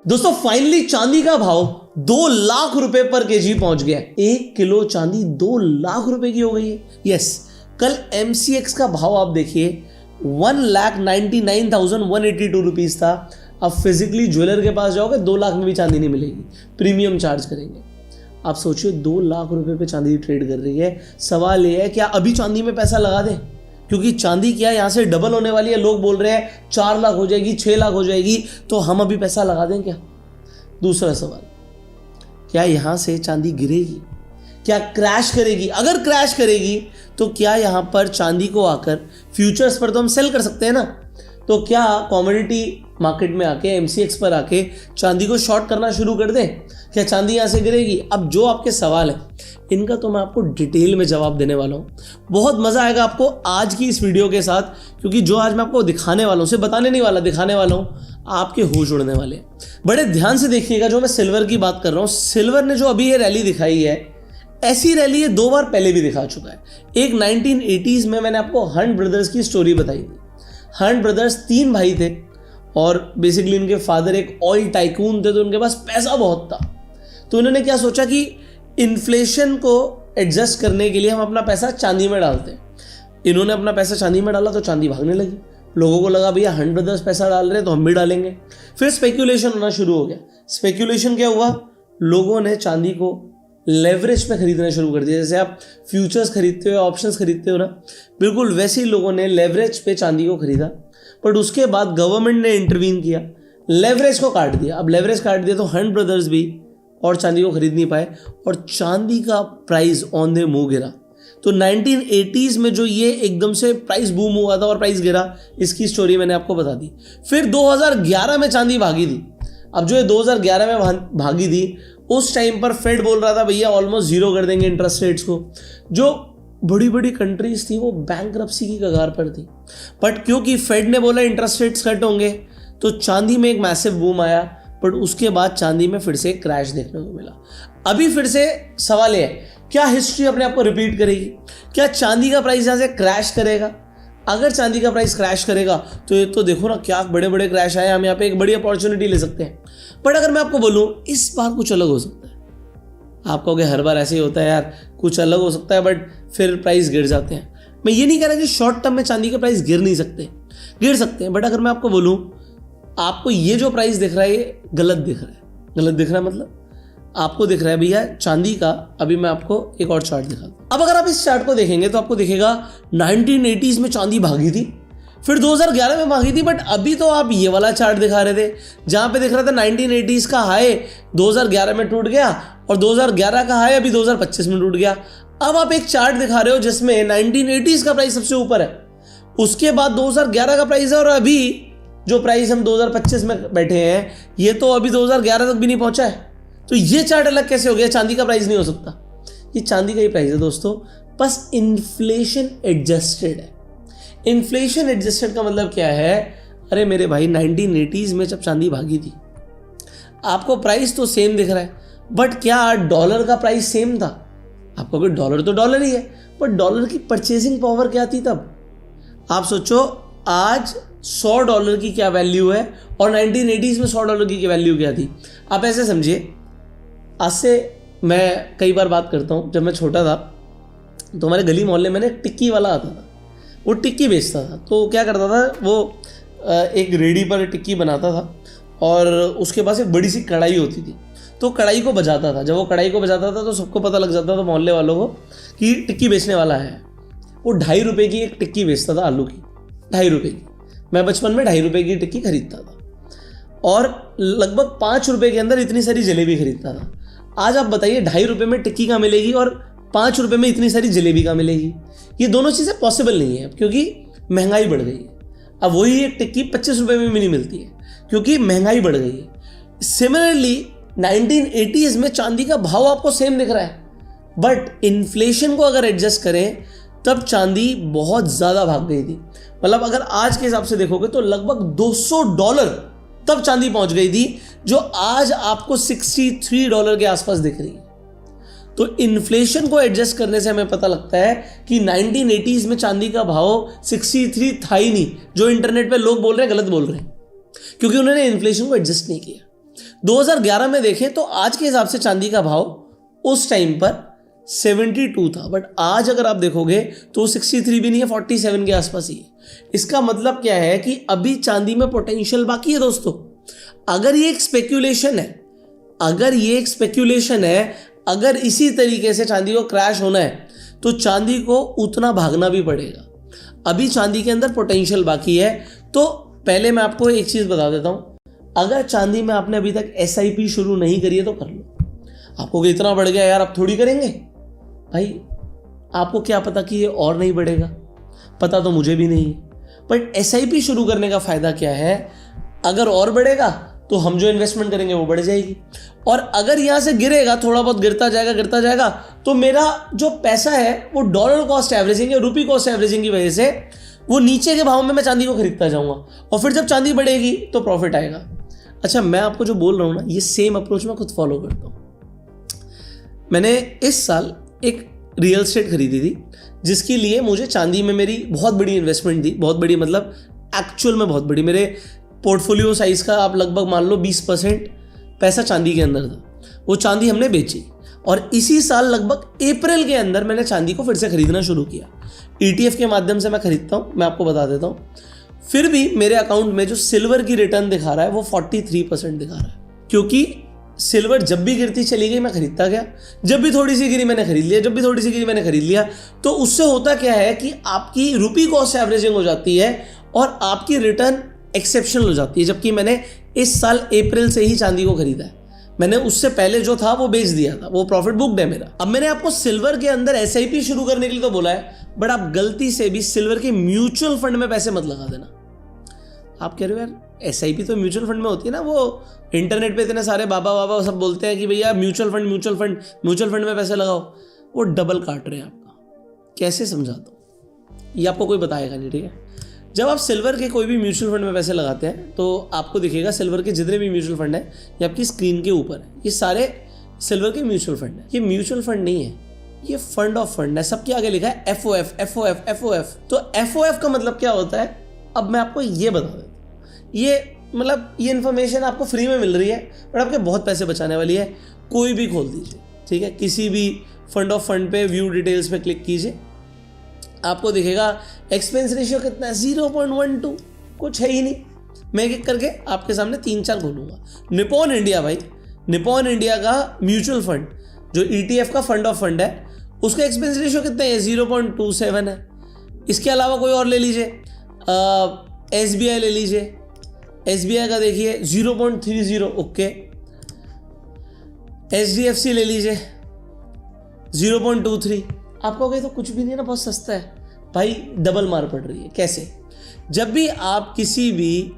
दोस्तों फाइनली चांदी का भाव 2 लाख रुपए पर केजी पहुंच गया। 1 किलो चांदी 2 लाख रुपए की हो गई है। यस, कल MCX का भाव आप देखिए 1,99,182 रुपीज था। अब फिजिकली ज्वेलर के पास जाओगे 2 लाख में भी चांदी नहीं मिलेगी, प्रीमियम चार्ज करेंगे। आप सोचिए 2 लाख रुपए पे चांदी ट्रेड कर रही है। सवाल यह है क्या अभी चांदी में पैसा लगा दें, क्योंकि चांदी क्या यहां से डबल होने वाली है। लोग बोल रहे हैं 4 लाख हो जाएगी, 6 लाख हो जाएगी, तो हम अभी पैसा लगा दें क्या? दूसरा सवाल, क्या यहां से चांदी गिरेगी, क्या क्रैश करेगी? अगर क्रैश करेगी तो क्या यहां पर चांदी को आकर फ्यूचर्स पर तो हम सेल कर सकते हैं ना, तो क्या कमोडिटी मार्केट में आके MCX पर आके चांदी को शॉर्ट करना शुरू कर दें? क्या चांदी यहां से गिरेगी? अब जो आपके सवाल है इनका तो मैं आपको डिटेल में जवाब देने वाला हूं। बहुत मजा आएगा आपको आज की इस वीडियो के साथ, क्योंकि जो आज मैं आपको दिखाने वाला हूं, सिर्फ बताने नहीं वाला, दिखाने वाला हूं, आपके होश उड़ने वाले हैं। बड़े ध्यान से देखिएगा। जो मैं सिल्वर की बात कर रहा हूं, सिल्वर ने जो अभी ये रैली दिखाई है, ऐसी रैली ये 2 बार पहले भी दिखा चुका है। एक 1980s में मैंने आपको हंट ब्रदर्स की स्टोरी बताई थी। हंट ब्रदर्स 3 भाई थे और बेसिकली उनके फादर एक ऑयल टाइकून थे, तो उनके पास पैसा बहुत था। तो उन्होंने क्या सोचा कि इन्फ्लेशन को एडजस्ट करने के लिए हम अपना पैसा चांदी में डालते हैं। इन्होंने अपना पैसा चांदी में डाला तो चांदी भागने लगी। लोगों को लगा भैया हंट ब्रदर्स पैसा डाल रहे हैं तो हम भी डालेंगे। फिर स्पेक्यूलेशन होना शुरू हो गया। स्पेक्यूलेशन क्या हुआ, लोगों ने चांदी को लेवरेज पे खरीदना शुरू कर दिया। जैसे आप फ्यूचर्स खरीदते हो, ऑप्शंस खरीदते हो ना, बिल्कुल वैसे ही लोगों ने लेवरेज पे चांदी को खरीदा। बट उसके बाद गवर्नमेंट ने इंटरवीन किया, लेवरेज को काट दिया। अब लेवरेज काट दिया तो हंट ब्रदर्स भी और चांदी को खरीद नहीं पाए और चांदी का प्राइस ऑन द मूव गिरा। तो 1980s में जो ये एकदम से प्राइस बूम हुआ था और प्राइस गिरा, इसकी स्टोरी मैंने आपको बता दी। फिर 2011 में चांदी भागी थी। अब जो ये 2011 में भागी थी, उस टाइम पर फेड बोल रहा था भैया ऑलमोस्ट 0 कर देंगे इंटरेस्ट रेट्स को। जो बड़ी बड़ी कंट्रीज थी वो बैंकरप्सी की कगार पर थी। बट क्योंकि फेड ने बोला इंटरेस्ट रेट्स कट होंगे, तो चांदी में एक मैसिव बूम आया। बट उसके बाद चांदी में फिर से क्रैश देखने को मिला। अभी फिर से सवाल ये है, क्या हिस्ट्री अपने आप को रिपीट करेगी? क्या चांदी का प्राइस यहां से क्रैश करेगा? अगर चांदी का प्राइस क्रैश करेगा तो ये तो देखो ना क्या बड़े बड़े क्रैश आए, हम यहाँ पे एक बड़ी अपॉर्चुनिटी ले सकते हैं। बट अगर मैं आपको बोलूं इस बार कुछ अलग हो सकता है। आप कहोगे हर बार ऐसे ही होता है यार, कुछ अलग हो सकता है, बट फिर प्राइस गिर जाते हैं। मैं ये नहीं कह रहा कि शॉर्ट टर्म में चांदी के प्राइस गिर नहीं सकते, गिर सकते हैं। बट अगर मैं आपको बोलूं आपको ये जो प्राइस दिख रहा है ये गलत दिख रहा है। गलत दिख रहा है मतलब आपको दिख रहा है भैया चांदी का। अभी मैं आपको एक और चार्ट दिखाता हूं। अब अगर आप इस चार्ट को देखेंगे तो आपको दिखेगा 1980s में चांदी भागी थी, फिर 2011 में भागी थी। बट अभी तो आप ये वाला चार्ट दिखा रहे थे जहां पे दिख रहा था 1980s का हाई 2011 में टूट गया और 2011 का हाई अभी 2025 में टूट गया। अब आप एक चार्ट दिखा रहे हो जिसमें 1980s का प्राइस सबसे ऊपर है, उसके बाद 2011 का प्राइस है, और अभी जो प्राइस हम 2025 में बैठे हैं ये तो अभी 2011 तक भी नहीं पहुंचा है। तो ये चार्ट अलग कैसे हो गया? चांदी का प्राइस नहीं हो सकता। ये चांदी का ही प्राइस है दोस्तों, बस इन्फ्लेशन एडजस्टेड है। इन्फ्लेशन एडजस्टेड का मतलब क्या है? अरे मेरे भाई 1980s में जब चांदी भागी थी आपको प्राइस तो सेम दिख रहा है, बट क्या डॉलर का प्राइस सेम था? आपको कोई डॉलर तो डॉलर ही है, बट डॉलर की परचेसिंग पावर क्या थी तब? आप सोचो आज $100 की क्या वैल्यू है और 1980s में $100 की वैल्यू क्या थी? आप ऐसे समझिए, आज से मैं कई बार बात करता हूँ, जब मैं छोटा था तो हमारे गली मोहल्ले में एक टिक्की वाला आता था। वो टिक्की बेचता था। तो क्या करता था वो, एक रेडी पर टिक्की बनाता था और उसके पास एक बड़ी सी कढ़ाई होती थी। तो कढ़ाई को बजाता था। जब वो कढ़ाई को बजाता था तो सबको पता लग जाता था मोहल्ले वालों को कि टिक्की बेचने वाला है। वो 2.5 रुपये की एक टिक्की बेचता था, आलू की 2.5 रुपये की। मैं बचपन में 2.5 रुपये की टिक्की खरीदता था और लगभग 5 रुपये के अंदर इतनी सारी जलेबी खरीदता था। आज आप बताइए 2.5 रुपये में टिक्की का मिलेगी और 5 रुपये में इतनी सारी जलेबी का मिलेगी? ये दोनों चीज़ें पॉसिबल नहीं है क्योंकि महंगाई बढ़ गई है। अब वही एक टिक्की 25 रुपये में भी नहीं मिलती है क्योंकि महंगाई बढ़ गई है। सिमिलरली 1980s में चांदी का भाव आपको सेम दिख रहा है, बट इन्फ्लेशन को अगर एडजस्ट करें तब चांदी बहुत ज़्यादा भाग गई थी। मतलब अगर आज के हिसाब से देखोगे तो लगभग $200 तब चांदी पहुंच गई थी, जो आज आपको $63 के आसपास दिख रही है। तो इन्फ्लेशन को एडजस्ट करने से हमें पता लगता है कि 1980s में चांदी का भाव 63 था ही नहीं। जो इंटरनेट पे लोग बोल रहे हैं गलत बोल रहे हैं, क्योंकि उन्होंने इन्फ्लेशन को एडजस्ट नहीं किया। 2011 में देखें तो आज के हिसाब से चांदी का भाव उस टाइम पर 72 था, बट आज अगर आप देखोगे तो 63 भी नहीं है, 47 के आसपास ही है। इसका मतलब क्या है कि अभी चांदी में पोटेंशियल बाकी है दोस्तों। अगर ये एक स्पेक्यूलेशन है, अगर इसी तरीके से चांदी को क्रैश होना है तो चांदी को उतना भागना भी पड़ेगा। अभी चांदी के अंदर पोटेंशियल बाकी है। तो पहले मैं आपको एक चीज बता देता हूं, अगर चांदी में आपने अभी तक SIP शुरू नहीं करी है तो कर लो। आपको इतना बढ़ गया यार, अब थोड़ी करेंगे भाई, आपको क्या पता कि ये और नहीं बढ़ेगा, पता तो मुझे भी नहीं है। बट SIP शुरू करने का फायदा क्या है, अगर और बढ़ेगा तो हम जो इन्वेस्टमेंट करेंगे वो बढ़ जाएगी, और अगर यहां से गिरेगा, थोड़ा बहुत गिरता जाएगा, तो मेरा जो पैसा है वो डॉलर कॉस्ट एवरेजिंग या रुपी कॉस्ट एवरेजिंग की वजह से वो नीचे के भाव में मैं चांदी को खरीदता जाऊंगा, और फिर जब चांदी बढ़ेगी तो प्रॉफिट आएगा। अच्छा, मैं आपको जो बोल रहा हूं ना, ये सेम अप्रोच मैं खुद फॉलो करता हूं। मैंने इस साल एक रियल एस्टेट खरीदी थी, जिसके लिए मुझे चांदी में मेरी बहुत बड़ी इन्वेस्टमेंट थी, बहुत बड़ी मतलब एक्चुअल में बहुत बड़ी। मेरे पोर्टफोलियो साइज का आप लगभग मान लो 20% पैसा चांदी के अंदर था। वो चांदी हमने बेची, और इसी साल लगभग अप्रैल के अंदर मैंने चांदी को फिर से खरीदना शुरू किया। ETF के माध्यम से मैं खरीदता हूँ, मैं आपको बता देता हूँ। फिर भी मेरे अकाउंट में जो सिल्वर की रिटर्न दिखा रहा है वो 43% दिखा रहा है, क्योंकि सिल्वर जब भी गिरती चली गई मैं खरीदता गया, जब भी थोड़ी सी गिरी मैंने खरीद लिया, जब भी थोड़ी सी गिरी मैंने खरीद लिया। तो उससे होता क्या है कि आपकी रुपी कॉस्ट एवरेजिंग हो जाती है और आपकी रिटर्न एक्सेप्शनल हो जाती है। जबकि मैंने इस साल अप्रैल से ही चांदी को खरीदा है, मैंने उससे पहले जो था वो बेच दिया था, वो प्रॉफिट बुक्ड है मेरा। अब मैंने आपको सिल्वर के अंदर SIP शुरू करने के लिए तो बोला है, बट आप गलती से भी सिल्वर के म्यूचुअल फंड में पैसे मत लगा देना। आप कह रहे हो यार SIP तो म्यूचुअल फंड में होती है ना, वो इंटरनेट पे इतने सारे बाबा सब बोलते हैं कि भैया म्यूचुअल फंड में पैसे लगाओ। वो डबल काट रहे हैं आपका। कैसे समझाता हूँ, ये आपको कोई बताएगा नहीं, ठीक है। जब आप सिल्वर के कोई भी म्यूचुअल फंड में पैसे लगाते हैं तो आपको दिखेगा सिल्वर के जितने भी म्यूचुअल फंड है ये आपकी स्क्रीन के ऊपर है, ये सारे सिल्वर के म्यूचुअल फंड है। ये म्यूचुअल फंड नहीं है, ये फंड ऑफ फंड है। सबके आगे लिखा है FOF। तो FOF का मतलब क्या होता है, अब मैं आपको ये बता देता हूँ। ये मतलब ये इन्फॉर्मेशन आपको फ्री में मिल रही है, बट आपके बहुत पैसे बचाने वाली है। कोई भी खोल दीजिए, ठीक है, किसी भी फंड ऑफ फंड पे व्यू डिटेल्स पे क्लिक कीजिए, आपको दिखेगा एक्सपेंस रेशियो कितना है, 0.12, कुछ है ही नहीं। मैं एक करके आपके सामने 3-4 खोलूंगा। निपॉन इंडिया, भाई निपॉन इंडिया का म्यूचुअल फंड जो ETF का फंड ऑफ फंड है, उसका एक्सपेंस रेशियो कितना है, 0.27 है। इसके अलावा कोई और ले लीजिए, SBI ले लीजिए, SBI का देखिए 0.30, ओके। HDFC ले लीजिए 0.23। आपको कहे तो कुछ भी नहीं है ना, बहुत सस्ता है। भाई डबल मार पड़ रही है। कैसे? जब भी आप किसी भी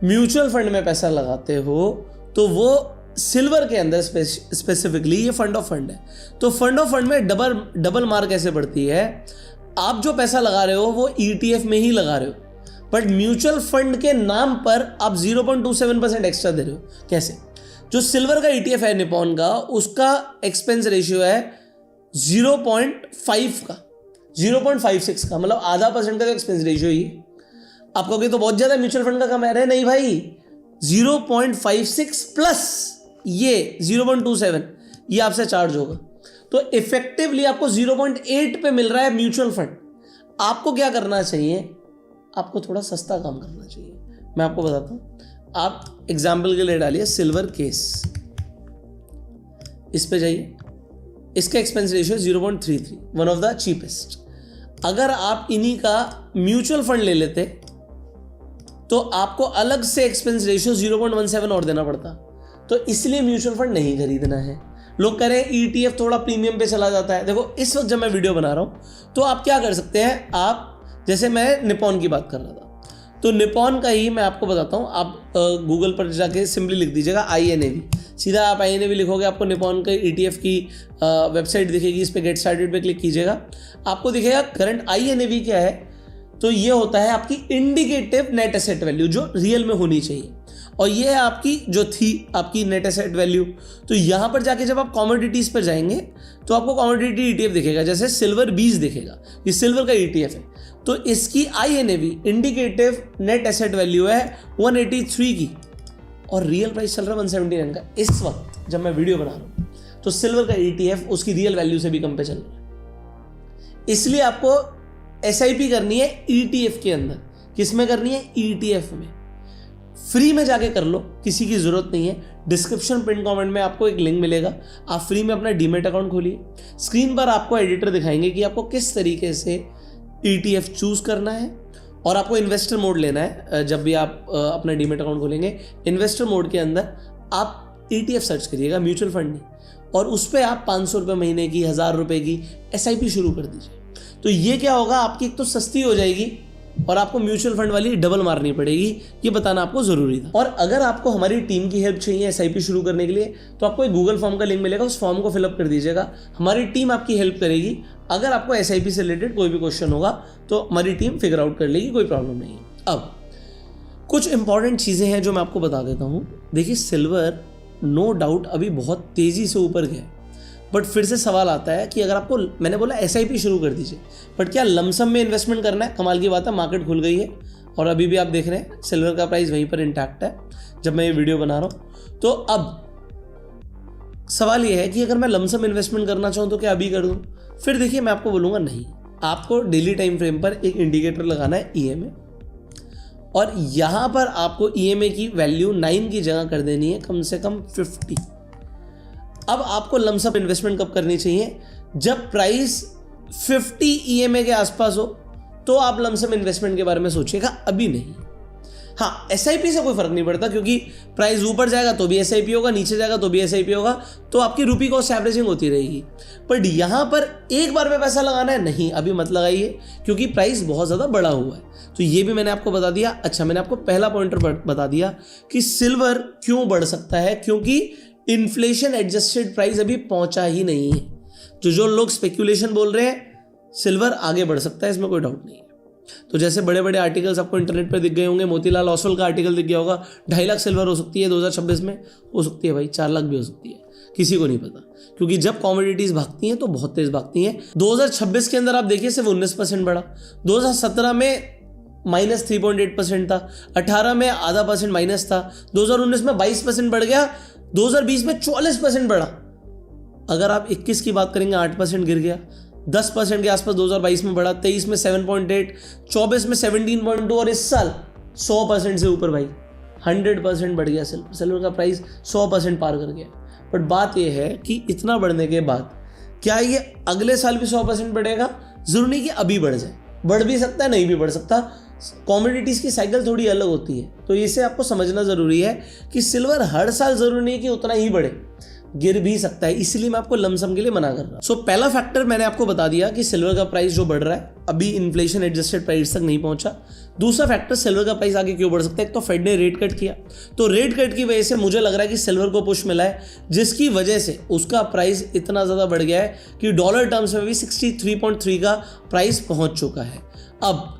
म्यूचुअल फंड में पैसा लगाते हो तो वो सिल्वर के अंदर स्पेसिफिकली ये फंड ऑफ फंड है, तो फंड ऑफ फंड में डबल मार कैसे पड़ती है, आप जो पैसा लगा रहे हो वो ETF में ही लगा रहे हो, बट म्यूचुअल फंड के नाम पर आप 0.27% एक्स्ट्रा दे रहे हो। कैसे? जो सिल्वर का ETF है निपॉन का, उसका एक्सपेंस रेशियो है 0.5 का, 0.56 का, मतलब आधा % का एक्सपेंस रेशियो ही। आप कहोगे तो बहुत ज्यादा म्यूचुअल फंड का कम है। नहीं भाई, 0.56 प्लस ये 0.27 ये आपसे चार्ज होगा, तो इफेक्टिवली आपको 0.8 पे मिल रहा है म्यूचुअल फंड। आपको क्या करना चाहिए, आपको थोड़ा सस्ता काम करना चाहिए। मैं आपको बताता हूं, आप एग्जाम्पल के लिए डालिए सिल्वर केस, इस पे जाइए, इसका expense ratio 0.33, one of the cheapest. अगर आप इन्हीं का म्यूचुअल फंड ले लेते तो आपको अलग से एक्सपेंस रेशियो 0.17 और देना पड़ता, तो इसलिए म्यूचुअल फंड नहीं खरीदना है। लोग कह रहे हैं ETF थोड़ा प्रीमियम पे चला जाता है। देखो इस वक्त जब मैं वीडियो बना रहा हूं तो आप क्या कर सकते हैं, आप जैसे मैं निपॉन की बात कर रहा था, तो निपॉन का ही मैं आपको बताता हूं। आप गूगल पर जाके सिंपली लिख दीजिएगा INAV, सीधा आप INAV लिखोगे, आपको निपॉन के ETF की वेबसाइट दिखेगी, इस पर गेट स्टार्टेड पे क्लिक कीजिएगा, आपको दिखेगा करंट INAV क्या है। तो ये होता है आपकी इंडिकेटिव नेट एसेट वैल्यू जो रियल में होनी चाहिए, और ये है आपकी जो थी आपकी नेट एसेट वैल्यू। तो यहाँ पर जाके जब आप कमोडिटीज पर जाएंगे तो आपको कमोडिटी ETF दिखेगा, जैसे सिल्वर 20 दिखेगा, ये सिल्वर का ETF है, तो इसकी INAV indicative net asset value है 183 की, और रियल प्राइस चल रहा है 179 का इस वक्त जब मैं वीडियो बना रहा हूँ, तो सिल्वर का ETF उसकी रियल वैल्यू से भी कम पे चल रहा है। इसलिए आपको SIP करनी है ETF के अंदर। किस में करनी है? ETF में। फ्री में जाके कर लो, किसी की जरूरत नहीं है। डिस्क्रिप्शन पिन कमेंट में आपको एक लिंक मिलेगा, आप फ्री में अपना डीमेट अकाउंट खोलिए। स्क्रीन पर आपको एडिटर दिखाएंगे कि आपको किस तरीके से ETF चूज करना है और आपको इन्वेस्टर मोड लेना है। जब भी आप अपना डीमेट अकाउंट खोलेंगे, इन्वेस्टर मोड के अंदर आप ETF सर्च करिएगा, म्यूचुअल फंड नहीं, और उस पर आप 500 रुपये महीने की, 1000 रुपये की SIP शुरू कर दीजिए। तो ये क्या होगा, आपकी एक तो सस्ती हो जाएगी और आपको म्यूचुअल फंड वाली डबल मारनी पड़ेगी। ये बताना आपको जरूरी था। और अगर आपको हमारी टीम की हेल्प चाहिए SIP शुरू करने के लिए, तो आपको एक गूगल फॉर्म का लिंक मिलेगा, उस फॉर्म को फिलअप कर दीजिएगा। हमारी टीम आपकी हेल्प करेगी। अगर आपको SIP से रिलेटेड कोई भी क्वेश्चन होगा तो हमारी टीम फिगर आउट कर लेगी, कोई प्रॉब्लम नहीं है। अब कुछ इंपॉर्टेंट चीज़ें हैं जो मैं आपको बता देता हूँ। देखिए, सिल्वर नो डाउट अभी बहुत तेज़ी से ऊपर गया, बट फिर से सवाल आता है कि अगर आपको, मैंने बोला SIP शुरू कर दीजिए, बट क्या लमसम में इन्वेस्टमेंट करना है? कमाल की बात है, मार्केट खुल गई है और अभी भी आप देख रहे हैं सिल्वर का प्राइस वहीं पर इंटैक्ट है जब मैं ये वीडियो बना रहा हूँ। तो अब सवाल ये है कि अगर मैं लमसम इन्वेस्टमेंट करना चाहूँ तो क्या अभी कर दूँ? फिर देखिए, मैं आपको बोलूँगा नहीं, आपको डेली टाइम फ्रेम पर एक इंडिकेटर लगाना है EMA, और यहाँ पर आपको EMA की वैल्यू 9 की जगह कर देनी है कम से कम 50। अब आपको लमसम इन्वेस्टमेंट कब करनी चाहिए? जब प्राइस 50 EMA के आसपास हो तो आप लमसम इन्वेस्टमेंट के बारे में सोचिएगा, अभी नहीं। हाँ, SIP से कोई फर्क नहीं पड़ता, क्योंकि प्राइस ऊपर जाएगा तो भी SIP होगा, नीचे जाएगा तो भी SIP होगा, तो आपकी रुपी कॉस्ट एवरेजिंग होती रहेगी। बट यहाँ पर एक बार में पैसा लगाना है, नहीं, अभी मत लगाइए, क्योंकि प्राइस बहुत ज़्यादा बढ़ा हुआ है। तो ये भी मैंने आपको बता दिया। अच्छा, मैंने आपको पहला पॉइंटर बता दिया कि सिल्वर क्यों बढ़ सकता है, क्योंकि इन्फ्लेशन एडजस्टेड प्राइस अभी पहुंचा ही नहीं है। जो लोग स्पेक्यूलेशन बोल रहे हैं, सिल्वर आगे बढ़ सकता है, इसमें कोई डाउट नहीं है। तो जैसे बड़े बड़े आर्टिकल्स आपको इंटरनेट पर दिख गए होंगे, मोतीलाल ओसवाल का आर्टिकल दिख गया होगा, 2.5 लाख सिल्वर हो सकती है 2026 में, हो सकती है भाई 4 लाख भी हो सकती है, किसी को नहीं पता, क्योंकि जब कमोडिटीज भागती हैं तो बहुत तेज भागती हैं। 2026 के अंदर आप देखिए सिर्फ 19% बढ़ा, 2017 में -3.8% था, 18 में %0.5% माइनस था, 2019 में 22% बढ़ गया, 2020 में 44% बढ़ा। अगर आप 21 की बात करेंगे 8% गिर गया, 10% के आसपास 2022 में बढ़ा, 23 में 7.8, 24 में 17.2 और इस साल 100% से ऊपर भाई 100% बढ़ गया सिल्वर का प्राइस 100% पार कर गया। बट बात यह है कि इतना बढ़ने के बाद क्या ये अगले साल भी 100% बढ़ेगा? जरूरी नहीं कि अभी बढ़ जाए, बढ़ भी सकता है, नहीं भी बढ़ सकता। कमोडिटीज़ की साइकिल थोड़ी अलग होती है, तो इसे आपको समझना ज़रूरी है कि सिल्वर हर साल ज़रूरी नहीं कि उतना ही बढ़े, गिर भी सकता है। इसलिए मैं आपको लमसम के लिए मना कर रहा हूँ। सो पहला फैक्टर मैंने आपको बता दिया कि सिल्वर का प्राइस जो बढ़ रहा है अभी इन्फ्लेशन एडजस्टेड प्राइस तक नहीं पहुंचा। दूसरा फैक्टर, सिल्वर का प्राइस आगे क्यों बढ़ सकता है? एक तो फेड ने रेट कट किया, तो रेट कट की वजह से मुझे लग रहा है कि सिल्वर को पुश मिला है, जिसकी वजह से उसका प्राइस इतना ज़्यादा बढ़ गया है कि डॉलर टर्म्स में भी 63.3 का प्राइस पहुँच चुका है। अब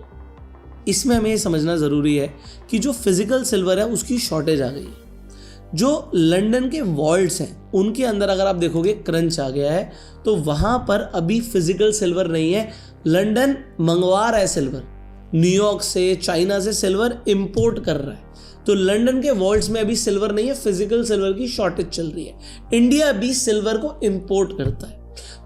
इसमें हमें ये समझना ज़रूरी है कि जो फिजिकल सिल्वर है उसकी शॉर्टेज आ गई है। जो लंदन के वॉल्ट्स हैं उनके अंदर अगर आप देखोगे क्रंच आ गया है, तो वहाँ पर अभी फिजिकल सिल्वर नहीं है। लंदन मंगवा रहा है सिल्वर, न्यूयॉर्क से, चाइना से सिल्वर इंपोर्ट कर रहा है, तो लंदन के वॉल्ट्स में अभी सिल्वर नहीं है, फिजिकल सिल्वर की शॉर्टेज चल रही है। इंडिया भी सिल्वर को इंपोर्ट करता है,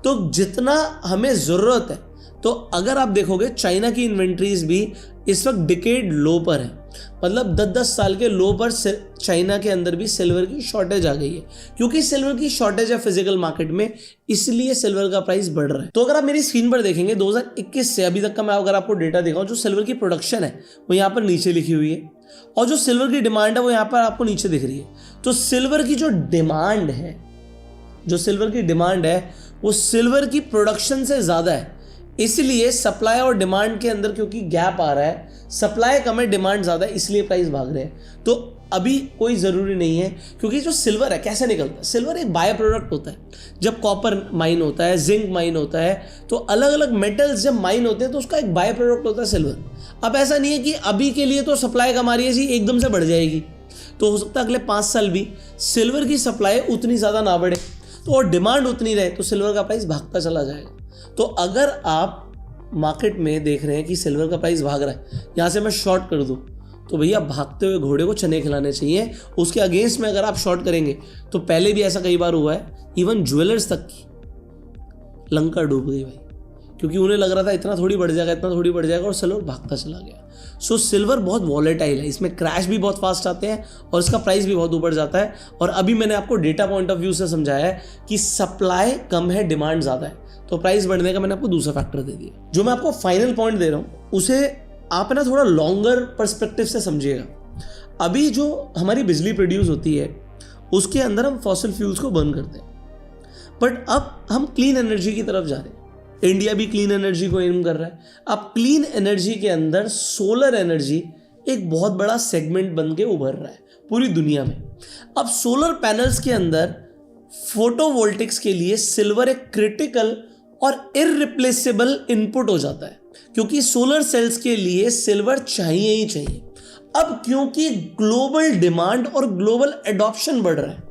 तो जितना हमें ज़रूरत है, तो अगर आप देखोगे चाइना की इन्वेंट्रीज भी इस वक्त डिकेड लो पर है, मतलब 10-10 साल के लो पर चाइना के अंदर भी सिल्वर की शॉर्टेज आ गई है। क्योंकि सिल्वर की शॉर्टेज है फिजिकल मार्केट में, इसलिए सिल्वर का प्राइस बढ़ रहा है। तो अगर आप मेरी स्क्रीन पर देखेंगे 2021 से अभी तक का मैं अगर आपको डेटा दिखाऊं, जो सिल्वर की प्रोडक्शन है वो यहाँ पर नीचे लिखी हुई है, और जो सिल्वर की डिमांड है वो यहाँ पर आपको नीचे दिख रही है। तो सिल्वर की जो डिमांड है, वो सिल्वर की प्रोडक्शन से ज़्यादा है, इसलिए सप्लाई और डिमांड के अंदर क्योंकि गैप आ रहा है, सप्लाई कम है डिमांड ज़्यादा है, इसलिए प्राइस भाग रहे हैं। तो अभी कोई ज़रूरी नहीं है, क्योंकि जो सिल्वर है कैसे निकलता है, सिल्वर एक बाय प्रोडक्ट होता है। जब कॉपर माइन होता है, जिंक माइन होता है, तो अलग अलग मेटल्स जब माइन होते हैं तो उसका एक बाय प्रोडक्ट होता है सिल्वर। अब ऐसा नहीं है कि अभी के लिए तो सप्लाई कम आ रही है जी एकदम से बढ़ जाएगी, तो हो सकता है अगले 5 साल भी सिल्वर की सप्लाई उतनी ज़्यादा ना बढ़े, तो और डिमांड उतनी रहे, तो सिल्वर का प्राइस भागता चला जाएगा। तो अगर आप मार्केट में देख रहे हैं कि सिल्वर का प्राइस भाग रहा है, यहाँ से मैं शॉर्ट कर दूँ तो भैया भागते हुए घोड़े को चने खिलाने चाहिए। उसके अगेंस्ट में अगर आप शॉर्ट करेंगे तो पहले भी ऐसा कई बार हुआ है, इवन ज्वेलर्स तक की लंका डूब गई भाई, क्योंकि उन्हें लग रहा था इतना थोड़ी बढ़ जाएगा, इतना थोड़ी बढ़ जाएगा, और सिल्वर भागता चला गया। सो सिल्वर बहुत वॉलेटाइल है, इसमें क्रैश भी बहुत फास्ट आते हैं और इसका प्राइस भी बहुत ऊपर जाता है। और अभी मैंने आपको डेटा पॉइंट ऑफ व्यू से समझाया है कि सप्लाई कम है, डिमांड ज़्यादा है, तो प्राइस बढ़ने का मैंने आपको दूसरा फैक्टर दे दिया। जो मैं आपको फाइनल पॉइंट दे रहा हूँ उसे आप ना थोड़ा लॉन्गर पर्सपेक्टिव से समझिएगा। अभी जो हमारी बिजली प्रोड्यूस होती है उसके अंदर हम फॉसिल फ्यूल्स को बर्न करते हैं, बट अब हम क्लीन एनर्जी की तरफ जा रहे हैं। इंडिया भी क्लीन एनर्जी को एम कर रहा है। अब क्लीन एनर्जी के अंदर सोलर एनर्जी एक बहुत बड़ा सेगमेंट बन के उभर रहा है पूरी दुनिया में। अब सोलर पैनल्स के अंदर फोटोवोल्टिक्स के लिए सिल्वर एक क्रिटिकल और इररिप्लेसेबल इनपुट हो जाता है, क्योंकि सोलर सेल्स के लिए सिल्वर चाहिए ही चाहिए। अब क्योंकि ग्लोबल डिमांड और ग्लोबल एडॉप्शन बढ़ रहा है,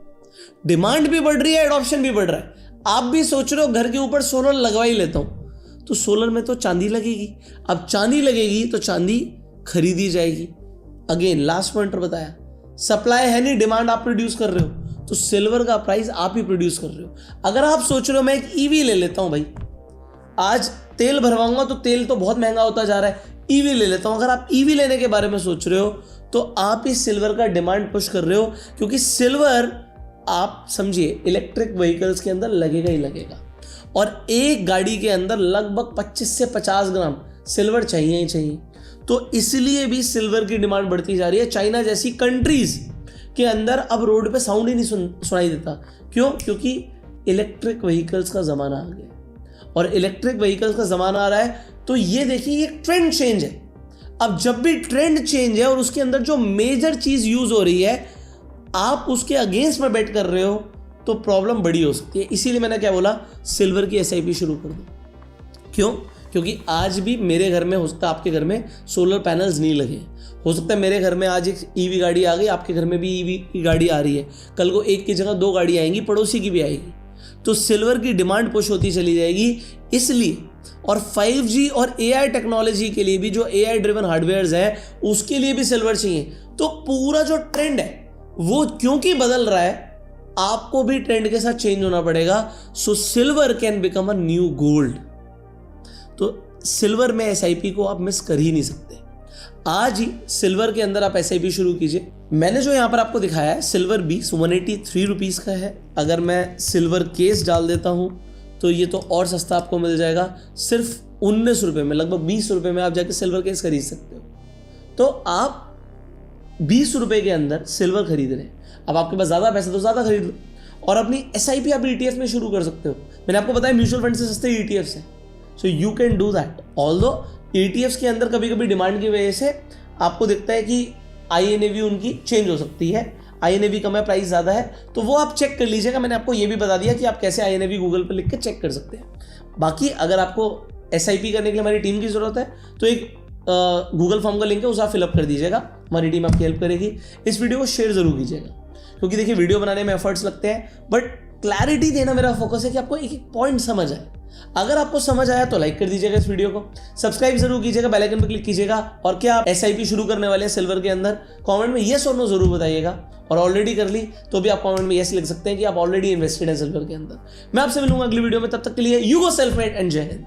डिमांड भी बढ़ रही है, एडॉप्शन भी बढ़ रहा है। आप भी सोच रहे हो घर के ऊपर सोलर लगवा ही लेता हूं, तो सोलर में तो चांदी लगेगी। अब चांदी लगेगी तो चांदी खरीदी जाएगी। अगेन लास्ट पॉइंट बताया, सप्लाई है नहीं, डिमांड आप प्रोड्यूस कर रहे हो, तो सिल्वर का प्राइस आप ही प्रोड्यूस कर रहे हो। अगर आप सोच रहे हो मैं एक ईवी ले लेता हूं भाई, आज तेल भरवाऊंगा तो तेल तो बहुत महंगा होता जा रहा है, ईवी ले लेता हूं, अगर आप ईवी लेने के बारे में सोच रहे हो तो आप ही सिल्वर का डिमांड पुश कर रहे हो, क्योंकि सिल्वर आप समझिए इलेक्ट्रिक व्हीकल्स के अंदर लगेगा ही लगेगा, और एक गाड़ी के अंदर लगभग 25 से 50 ग्राम सिल्वर चाहिए ही चाहिए। तो इसलिए भी सिल्वर की डिमांड बढ़ती जा रही है। चाइना जैसी कंट्रीज के अंदर अब रोड पे साउंड ही नहीं सुनाई देता। क्यों? क्योंकि इलेक्ट्रिक व्हीकल्स का ज़माना आ गया, और इलेक्ट्रिक व्हीकल्स का ज़माना आ रहा है तो ये देखिए एक ट्रेंड चेंज है। अब जब भी ट्रेंड चेंज है और उसके अंदर जो मेजर चीज़ यूज़ हो रही है आप उसके अगेंस्ट में बेट कर रहे हो तो प्रॉब्लम बड़ी हो सकती है। इसीलिए मैंने क्या बोला, सिल्वर की एसआईपी शुरू कर दो। क्यों? क्योंकि आज भी मेरे घर में हो सकता है, आपके घर में सोलर पैनल्स नहीं लगे, हो सकता है मेरे घर में आज एक ईवी गाड़ी आ गई, आपके घर में भी ईवी की गाड़ी आ रही है, कल को एक की जगह 2 गाड़ी आएंगी, पड़ोसी की भी आएगी, तो सिल्वर की डिमांड पुश होती चली जाएगी। इसलिए और 5G और AI टेक्नोलॉजी के लिए भी, जो AI ड्रिवन हार्डवेयर्स हैं उसके लिए भी सिल्वर चाहिए। तो पूरा जो ट्रेंड है वो क्योंकि बदल रहा है, आपको भी ट्रेंड के साथ चेंज होना पड़ेगा। So silver can become a new gold. तो सिल्वर में एसआईपी को आप मिस कर ही नहीं सकते। आज ही सिल्वर के अंदर आप एसआईपी शुरू कीजिए। मैंने जो यहां पर आपको दिखाया है सिल्वर 183 रुपीज़ का है। अगर मैं सिल्वर केस डाल देता हूं तो ये तो और सस्ता आपको मिल जाएगा, सिर्फ 19 रुपये में, लगभग 20 रुपये में आप जाके सिल्वर केस खरीद सकते हो। तो आप 20 रुपये के अंदर सिल्वर खरीद रहे हैं। अब आपके पास ज़्यादा पैसा तो ज़्यादा खरीद लो, और अपनी एसआईपी आप ETF में शुरू कर सकते हो। मैंने आपको बताया म्यूचुअल फंड से सस्ते ETFs हैं, so you can do that. Although ETFs के अंदर कभी कभी डिमांड की वजह से आपको दिखता है कि INAV उनकी चेंज हो सकती है, INAV कम है, प्राइस ज़्यादा है, तो वो आप चेक कर लीजिएगा। मैंने आपको ये भी बता दिया कि आप कैसे INAV गूगल पर लिख के चेक कर सकते हैं। बाकी अगर आपको SIP करने के लिए हमारी टीम की ज़रूरत है तो एक गूगल फॉर्म का लिंक है, उसे आप फिलअप कर दीजिएगा, हमारी टीम आपकी हेल्प करेगी। इस वीडियो को शेयर जरूर कीजिएगा, क्योंकि देखिए वीडियो बनाने में एफर्ट्स लगते हैं, बट क्लैरिटी देना मेरा फोकस है कि आपको एक एक पॉइंट समझ आए। अगर आपको समझ आया तो लाइक कर दीजिएगा इस वीडियो को, सब्सक्राइब जरूर कीजिएगा, बेल आइकन पर क्लिक कीजिएगा। और क्या आप SIP शुरू करने वाले हैं सिल्वर के अंदर? कमेंट में येस और नो जरूर बताइएगा, और ऑलरेडी कर ली तो भी आप कमेंट में येस लिख सकते हैं कि आप ऑलरेडी इन्वेस्टेड हैं सिल्वर के अंदर। मैं आपसे मिलूंगा अगली वीडियो में, तब तक के लिए you go self made and जय हिंद।